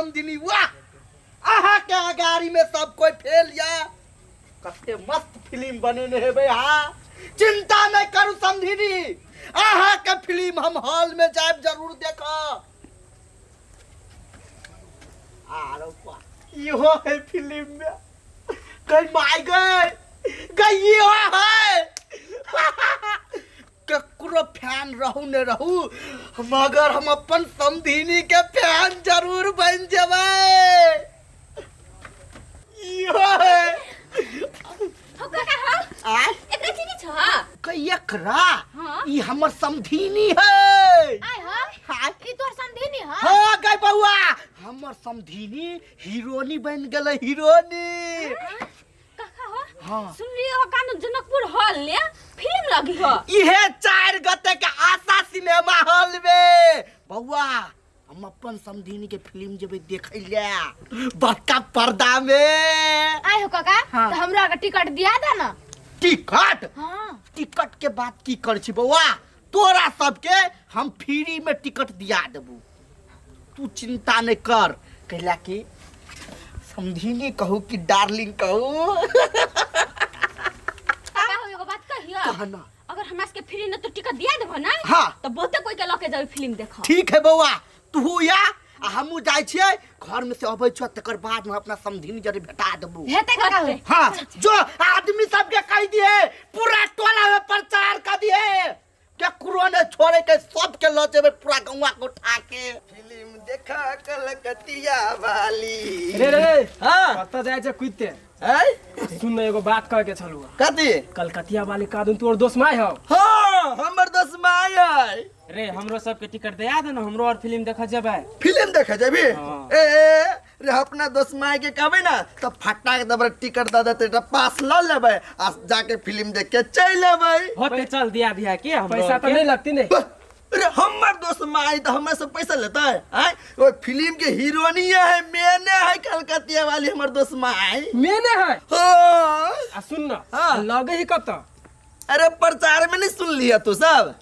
समझनी वाह आहा के गाड़ी में सब कोई फेल या कते मस्त फिल्म बने है भाई हाँ चिंता नहीं करू समझनी आहा के फिल्म हम हॉल में जाए जरूर देखो यो है फिल्म में कहीं माय गए ये है ककरो फैन रहू न रहू मगर हम अपन समधिनी के फैन जरूर बन जबै यो है हो काका हो आ एकरा चिनी छ कयकरा हां ई हमर समधिनी है आय हो हां ई तोर समधिनी ह हां गई बउआ हमर समधिनी हीरोनी बन गेलै हीरोनी काका हो हां सुन लियो कानू जनकपुर हॉल ले फिल्म लगी हो इहे 4 गते के आशा सिनेमा हॉल में बउआ हम अपन समधिनी के फिल्म जेबै देखै ले बड़का पर्दा में आय हो काका हाँ। तो हमरा के टिकट दिया दे ना टिकट हां टिकट के बात की कर छी बउआ तोरा सबके हम फ्री में टिकट दिया देबू तू चिंता नहीं कर कैला कि समधिनी कहू कि डार्लिंग कहू काका हो एगो बात कहियो कहना अगर हमरा के फ्री न तो टिकट दिया देबो ना हाँ। तो बहुते कोई के लके जाबे फिल्म देखो ठीक है बउआ तू या आ हमू जाय छियै घर में से अबै छ तकर बाद में अपना समधिनी जरे भेटा देबू हेते काका हो हाँ जो आदमी सबके कह दिए पूरा टोला में प्रचार कर दिए केकरो ने छोड़े के सबके ल जेबे पूरा गौवा को उठा के फिल्म देखा कलकतिया वाली रे हां कत्ता जाय छै कुइते हैं सुन एगो बात कह के छलु कथी कलकतिया वाली कादून तोर दोस्त माय हो हां हमर दोस्त माय है रे हमरो सबके टिकट दिया दे ना हमरो और फिल्म देखा जेबै फिल्म देखे जेबी हाँ। ए रे अपना दोस्त माय के कहबे ना तो फटा के दबर टिकट दे देते त पास ल लेबै आ जाके फिल्म देख के चल लेबै होते चल दिया दिया के हमरो पैसा तो नहीं लगती नहीं अरे हमर दोस्त माय तो हमरा से पैसा लेता है आय वो फिल्म के हीरोइनी है मैंने है कलकतिया वाली हमर दोस्त माय मैंने है हाँ। आ सुन ना हाँ। लगे ही कत्ता अरे प्रचार में नहीं सुन लिया तू सब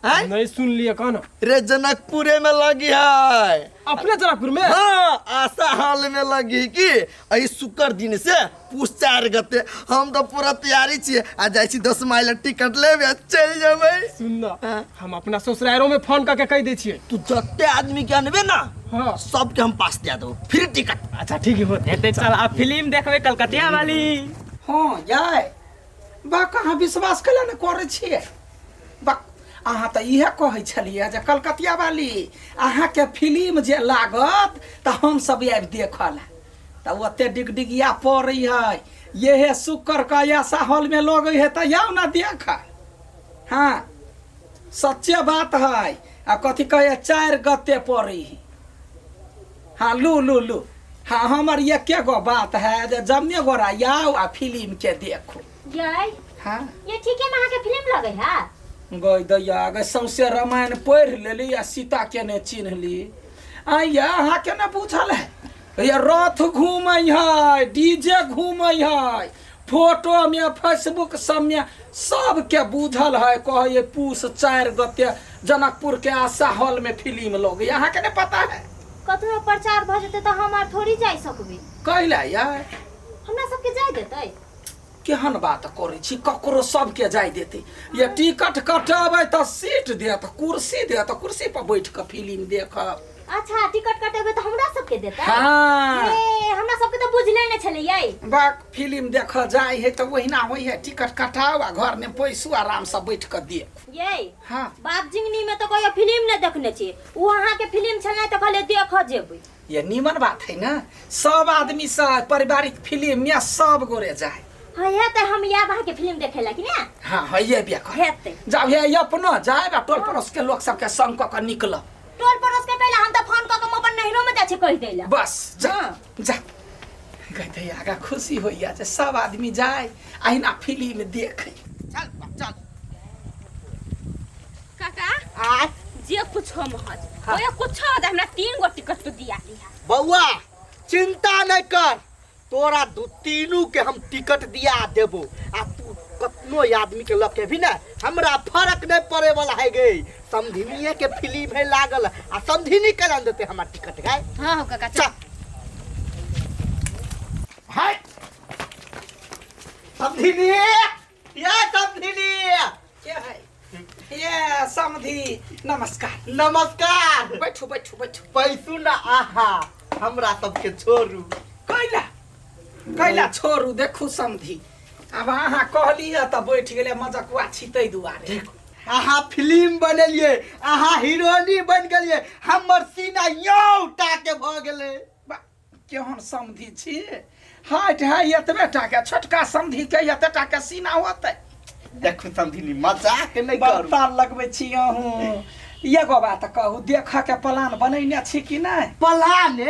हैं नहीं सुन लिए कहना रे जनकपुरे में लगी है अपने जनकपुर में हाँ आशा हॉल में लगी कि अई शुक्र दिन से पूछ 4 गते हम तो पूरा तैयारी छिए आ जाय छी 10 माइल टिकट लेबे चल जेबै सुन ना हाँ। हम अपना ससुरालों में फोन करके कह दे छिए तू जत्ते आदमी के अनबे ना हाँ सबके हम पास दे दो फिर टिकट अच्छा ठीक है होते हेते चल आ फिल्म देखबै कलकतिया वाली हाँ जाय बा कहाँ विश्वास कैला ने करे छिए बा अहाँ तऽ इहे कहै छलिए जे कलकतिया वाली अहाँ के फिल्म जे लागत तऽ हम सब आबि देखल तऽ ओते डिगडिगिया पड़ै है येहे शुक्र का आशा हॉल में लगे है तऽ आओ ना देख हाँ सच्चे बात है आ कथी कहे 4 गते पड़ै है हाँ लू लू लू हाँ हमर ये के गो बात है जे जमने गोरा आओ आ फिल्म के देखो जय हाँ ये ठीक है ना के फिल्म लगे है गई दैया गई सौंसे रामायण पढ़ लेली आ सीता के ने चिन्ह ली आइया अहाँ के ने बुझल है ये रथ घूमै है डीजे घूमै है फोटो में फेसबुक सब में सबके बुझल है कहे ये पूस 4 गते जनकपुर के आशा हॉल में फिल्म लगे अहाँ के ने पता है कतनो प्रचार भ जते त हम आर थोड़ी जाय सकबे कहला यार हमरा सबके जाय देतै केहन बात करे छी ककरो सबके जाय देते ये टिकट कटाबै त सीट देत कुर्सी देत कुर्सी पर बैठ के फिल्म देखब अच्छा टिकट कटेबे त हमरा सबके देतै हाँ ए हमरा सबके त बुझले नै छले यै बाक फिल्म देख जाय है तो वहीना होई है टिकट कटाओ आ घर में पैसू आराम से बैठ के देख यै हाँ बाप जिंगनी में तो कोई फिल्म नै देखने छी उ अहाँ के फिल्म छलै त कहले देख जेबै ये नीमन बात है ना सब आदमी से पारिवारिक फिल्म में सब गोरे जाए हां या त हम या अहाँ के फिल्म देखेला कि ना हाँ है ये बिया कर हेतै जाओ ये अपनो जाए आ टोल पड़ोस के लोग सब के संग क निकल टोल पड़ोस के पहले हम त फोन क के अपन नहिरो में जाय छै कह देला बस जा जा कहते आगा खुशी होइया जे सब आदमी जाए अहिना फिल्म देखे चल चल काका आ जे कुछ हम हज ओए कुछ हमरा 3 गो टिकट तो दिया दिया बउआ चिंता नहीं कर तोरा तीनू के हम टिकट दिया देबो आ तू कतनो आदमी के लके भी ना हमरा फर्क नहीं पड़े वाला है गई समधिनिए के फिल्म है लागल आ समधिनी करा देते हमार टिकट गाय। हाँ हो काका चल। हाय समधिनी, ये समधिनी। क्या है ये समधी? नमस्कार। नमस्कार। बैठो बैठो बैठो। पैसू ना आहा हमरा सबके छोड़ू। कैला कैला छोड़ू। देखू समधी, अब अहाँ कहलिए त बैठ गेले मजकुआ छितै दुआरे। आहा फिल्म बनेलिए, आहा हीरोइनी बन गेलिए, हमर सीना यौ टाके भ गेले। बा, केहन समधी छी? हाइट है एतबे टाके, छोटका समधी के एते टाके सीना होतै? देखू समधिनी मजाक नहीं करू। बता लगबै छी अहूँ। एगो बात कहू, देखा के प्लान बनैने छी कि नहीं? प्लान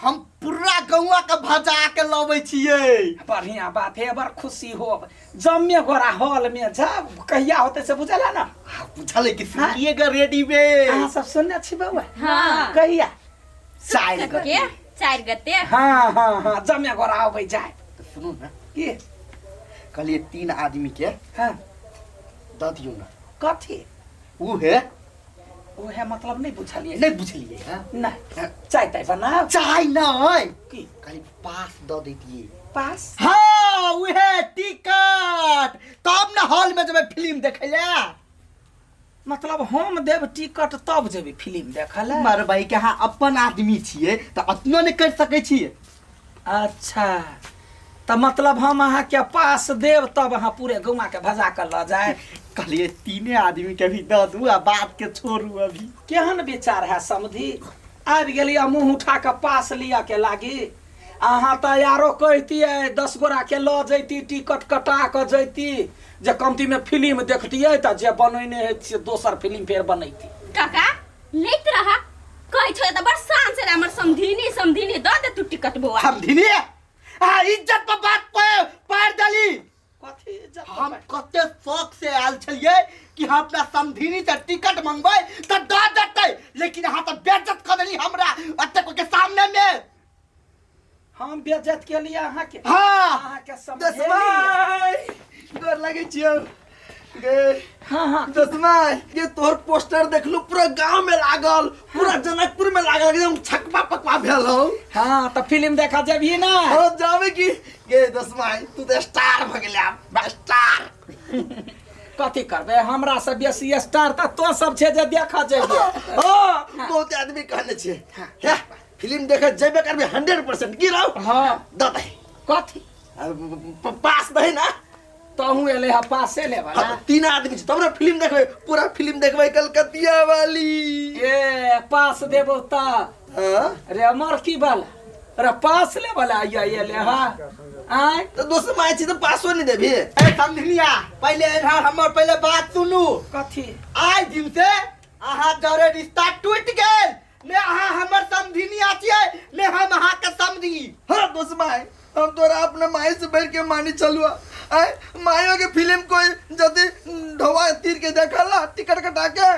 हम पूरा गौवा के भजा के लबै छियै। बढ़िया बात है, बड़ खुशी हो। जम्मे गोरा हॉल में जाब, कहिया होते से बुझला ना? बुझल कि सुनिएगा रेडी में। अहाँ सब सुनने छी बउआ? हाँ। कहिया? चाय के 4 गते। हाँ हाँ हाँ, जम्मे गोरा आबै जाए। तो सुनो ना, के? कहलिए 3 आदमी के हाँ। द दियो ना। कथी? वो है ओहे मतलब नहीं बुझलिए? नहीं बुझलिए। हाँ? नहीं। चाय ताय बनाओ। चाय नहीं की? खाली पास द देतिए। पास? हाँ वो है टिकट, तब ना हॉल में जब फिल्म देखे ले। मतलब हम देव टिकट तब जेबी फिल्म देखै ले? मार भाई के हाँ अपन आदमी छिए तो अपनो नहीं कर सके छिए। अच्छा, तो मतलब हम अहाँ के पास देव तब अहाँ पूरे गौवा के भजा कर ल जाए? कहलिए 3 आदमी के भी द दू, आ बात के छोड़ू अभी। केहन विचार है समधी? आबि गेलिए मुँह उठा के पास लिया के लागी। अहाँ तो यारो कहतिए 10 गोरा के ल जैती, टिकट कटा के जैती, जे कमती में फिल्म देखतिए तो जे बनैने है से दोसर फिल्म फेर बनैती। काका लेत रहा कहै छ त बड़ शान से हमर समधिनी द दे तू टिकट बुआ। समधिनी हाँ इज्जत पर बात पार डाली। कथी इज्जत? हम कते शौक से आयल छलिए कि हम अपना समधिनी से टिकट मंगबै तो द देतै, लेकिन अहाँ तो बेइज्जत कर देली हमरा अते के सामने में। हम बेइज्जत के लिए अहाँ के? हाँ अहाँ के समझे? दसमाई डर लगे छियो गे। हाँ हाँ। दसमाई ये तोहर पोस्टर देखलू, पूरा गांव में लागल, पूरा जनकपुर में लागल, एकदम छकपा पकवा भेल हो। हाँ तो फिल्म देखा जबी ना? और जावे की गे दसमाई तू तो स्टार भ गेले, अब स्टार। कथी करबे, हमरा से बेसी स्टार त तो सब छे जे देखा जेबे। हां बहुत आदमी कहने छे क्या फिल्म देखे जेबे करबे 100% की रहो। हाँ द दे कथी पास दे ना। तहू एले हा पासे ले वाला। हाँ, 3 आदमी छे तब ना फिल्म देखबे, पूरा फिल्म देखबे कलकतिया वाली। ए पास देबो त? हां रे अमर की वाला रे पास ले वाला ये ले। हाँ आय तो दोस्त माय छी तो पासो नहीं देबी। ए समझलिया पहले हमर पहले बात सुनू। कथी? आज दिन से आहा जरे रिश्ता टूट गेल, ने आहा हमर समधिनी आछिए, ने हम आहा के समधी। हां दोस्त माय हम तोरा अपने माई से बैठ के मानी चलुआ। आय मायो के फिल्म कोई जदी ढवा तीर के देखला टिकट कटा के।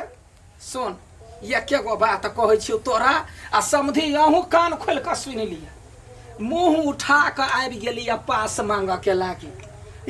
सुन ये के गो बात कहै छी तोरा, आ समधी अहूँ कान खोल के सुन लिया। मुँह उठा के आबि गेली पास मांग के लागी।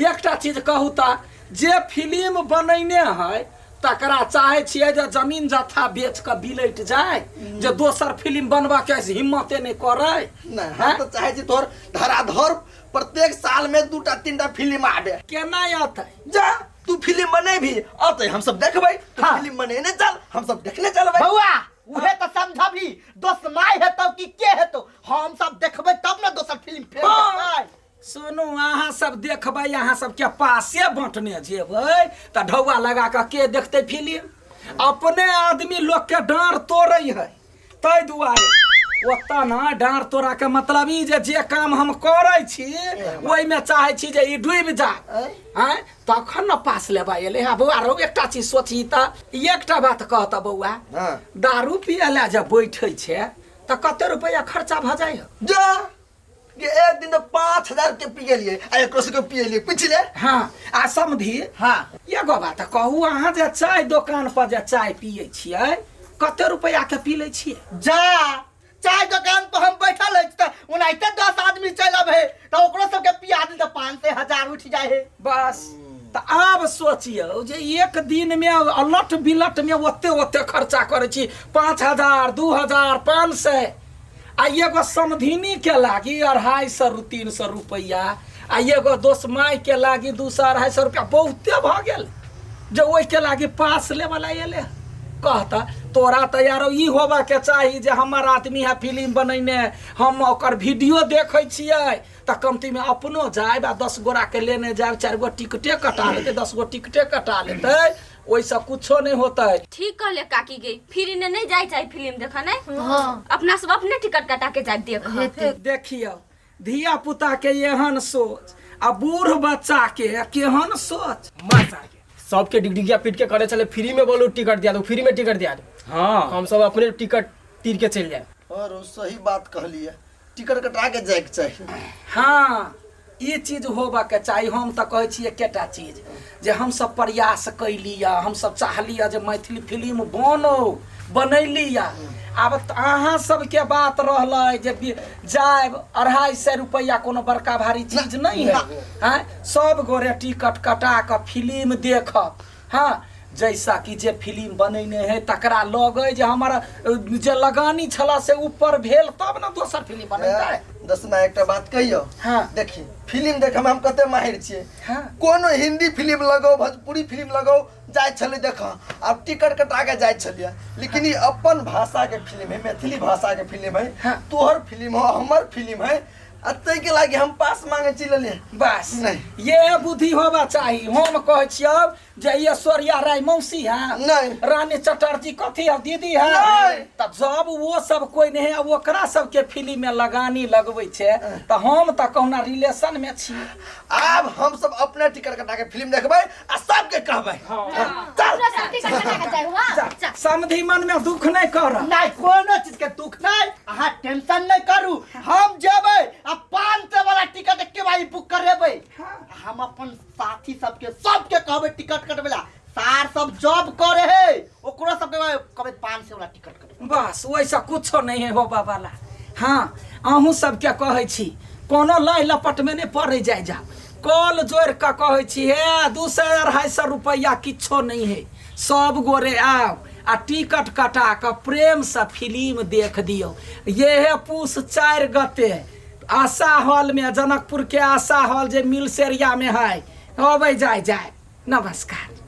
एकटा चीज कहू त, जे फिल्म बनैने है तकरा चाहे छियै जे जमीन जथा बेच के बिलैट जाए, जे दोसर फिल्म बनबा के हिम्मते नहीं करे। नहीं हम तो चाहे छी तोर धराधर प्रत्येक साल में 2-3 फिल्म आबे। केना आते? जा तू फिल्म बने भी आते हम सब देखबै। तू हाँ। फिल्म बने ने चल हम सब देखने चलबै। बउआ उहे तो समझबी, दोस्त माय हेतौ कि के हेतौ, हम सब देखबै तब ना दोसर फिल्म फेर देखबै। सुनू अहाँ सब देखबै, अहाँ सब के पासे बांटने जेबै त ढौआ लगा के देखते फिल्म? अपने आदमी लोग के डांर तोड़ै है, तै दुआरे ओत्ता ना डांर तोड़ा के मतलब ई जे काम हम करै छी ओइ में चाहे छी जे ई डूब जा। हैं तखन न पास लेबा एले। हा बउआ रो एकटा चीज सोची त, एकटा बात कहत बउआ। हां दारू पिए ला जे बैठै छे त कते रुपया खर्चा भ जाय? जा ये एक दिन तो 5000 के पिए लिए, आ एक से के पिए लिए पिछले। हाँ आ समधी हां एगो बात कहू, अहाँ जे चाय दुकान पर जे चाय पिए छियै कते रुपया के पी लै छियै? जा चाय दुकान पर हम बैठल है त उनाइते 10 आदमी चल आबे त ओकरो सब के पिया दिन त 5 से 1000 उठ जाए है। बस तो आब सोचियो जे एक दिन में अलट बिलट में ओते ओते खर्चा करे छी 5,000 2,000 500 आ एगो समधिनी के लागी 250 300 रुपया आ एगो दोस्तमाई के लागी 200 250 रुपया बहुते भ गेल जो ओहि के लागी पास ले वाला एले कहता तोरा तो यारो ई होबा के चाही जे हमर आदमी है फिल्म बनैने हम ओकर वीडियो देखै छियै त कमती में अपनो जायब आ 10 गोरा के लेने जायब 4 गो टिकटे कटा लेते 10 गो टिकटे कटा लेते ओइसे कुछो नहीं होता है। ठीक कहले काकी गे फिर ने नहीं जाय चाहे फिल्म देखा नहीं अपना सब अपने टिकट कटा के जाय देख देखियो धिया पुता के एहन सोच आ बूढ़ बच्चा के केहन सोच मासा सबके डिगडिगिया पीट के करे चले फ्री में बोलो टिकट दिया दो फ्री में टिकट दिया दो। हाँ हम सब अपने टिकट तीर के चल जाए। और सही बात कहली है टिकट कटा के जाए के चाहिए। हाँ ये चीज होबा के चाहिए। हम तो कहे छी एकेटा चीज जे हम सब प्रयास कैली हम सब चाहली जे मैथिली फिल्म बनो बनैली आब अहाँ सबके बात रहल जे जायब 250 रुपया कोनो बड़का भारी चीज नहीं है। हाँ सब गोरे टिकट कटा कर फिल्म देखब। हाँ जैसा कि जे फिल्म बनैने है तकरा लगे जे हमारा जे लगानी छला से ऊपर भेल तब ना दोसर फिल्म बनेतै। दसमा एक बात कहियो। हाँ देखिए फिल्म देखे में हम कते माहिर छियै। हाँ कोनो हिंदी फिल्म लगाओ भोजपुरी फिल्म लगाओ जाय छले देखा अब टिकट कटा के जाय छलिए लेकिन ये अपन भाषा के फिल्म है मैथिली भाषा के फिल्म है। हाँ। तोहर फिल्म हो हमर फिल्म है अतै के लागी हम पास मांगे चिलले बस नहीं ये बुद्धि होबा चाहिए। हम कहे छियो जे ऐश्वर्या राय मौसी है नहीं रानी चटर्जी कथी है दीदी है नहीं। त जब वो सब कोई नहीं है ओकरा सब के फिल्म में लगानी लगबै छे त हम त कहना रिलेशन में छी। अब हम सब अपने टिकट कटा के फिल्म देखबै आ सबके कहबै। जा, समधी मन में दुख नहीं कर। नहीं कोनो चीज के दुख नहीं अहाँ टेंशन नहीं करू हम जेबै आ 500 वाला टिकट के भाई बुक करेबै। हम अपन साथी सबके कहबै टिकट कटबेला सार सब जॉब करे है ओकरो सबके कहबै 500 वाला टिकट कटबे बस वैसा कुछो नहीं है होबा वाला। हाँ अहूँ सबके कहे छी कोनो लाई लपट में नहीं पड़े जाए जा कल जोड़ के कहे छी हे 200 250 रुपया किछो नहीं है सब गोरे आओ आ टिकट कटा के प्रेम से फिल्म देख दियो। ये है पूस 4 गते आशा हॉल में जनकपुर के आशा हॉल जे मिल्स एरिया में है अबै जाए नमस्कार।